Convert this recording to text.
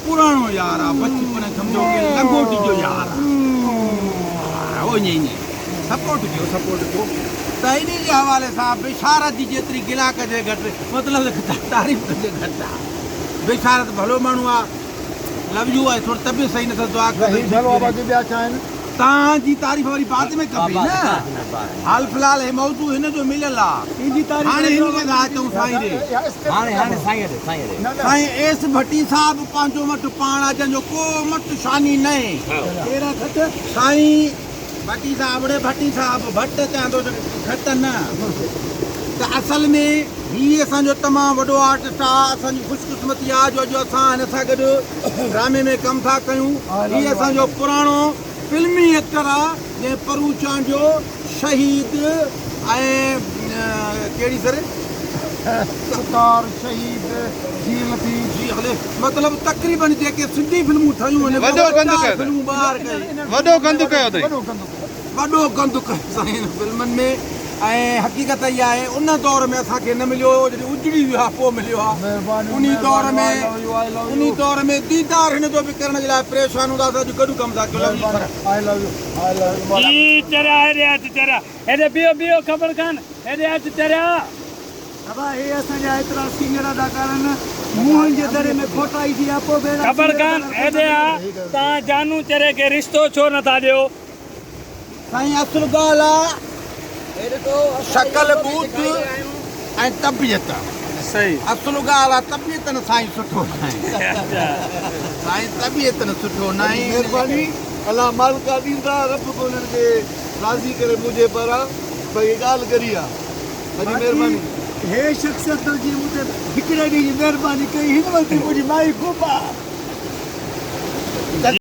पुराणो यार आहे, बचपन सम्झो कि लंगोटी जो यार आहे। वो ईअं सपोर्ट कयो त इन जे हवाले सां बेशारत जी जेतिरी गिला कजे घटि, मतिलबु तारीफ़ कजे घटि आहे। बेशारत भलो माण्हू आहे, लव यू आहे, थोरो तबियत सही नथो दुआ करे तव्हांजी तारीफ़ वरी बाद में कबी न। हाल फिलहाल हे मौजू हिन जो मिलियल आहे। हाणे हिन खे था चऊं साईं रे, साईं एस भट्टी साहब पंहिंजो मट पाण आहे, जंहिंजो को मट शानी न आहे। साईं भट्टी साहब रे भट्टी साहब भट्ट चवंदो घट न त असल में हीअ असांजो तमामु वॾो आर्टिस्ट आहे। असांजी ख़ुशकिस्मती आहे जो अॼु असां हिन सां गॾु ड्रामे में कमु था कयूं। हीअ असांजो पुराणो फिल्मी एक्टर आहे जंहिं परूचां जो शहीद ऐं कहिड़ी सर शहीद जी हले, मतिलबु तक़रीबन जेके सिंधी फिल्मूं ठहियूं आहिनि वॾो गंद कयो साईं हिन फिल्मनि में। ऐं हक़ीक़त इहा आहे उन दौर में असांखे न मिलियो हो जॾहिं उजड़ी वियो आहे, पोइ मिलियो आहे। उन दौर में दीदार हिन जो बि करण जे लाइ परेशान हूंदा, असां अॼु गॾु कमु था कयूं। ख़बर कान हेॾे अचु चरिया हे असांजा एतिरा सीनियर अदाकार आहिनि, मुंहं जे दरे में खोटाई थी आहे। पोइ ख़बर कान हेॾे आहे, तव्हां जानू चरे खे रिश्तो छो नथा ॾियो? साईं असुल ॻाल्हि आहे शकल बूत ऐं तबियत सही। असुल ॻाल्हि आहे तबियत न साईं सुठो न आहे। साईं तबियत न सुठो न आहे। महिरबानी अलाह मालिका ॾींदा, रब को उन्हनि खे राज़ी करे मुंहिंजे पारां भई ॻाल्हि करी आहे। महिरबानी हे शख़्सियत जी मूंखे हिकिड़े ॾींहुं जी महिरबानी कई, हिन वक़्तु मुंहिंजी माई गुम आहे।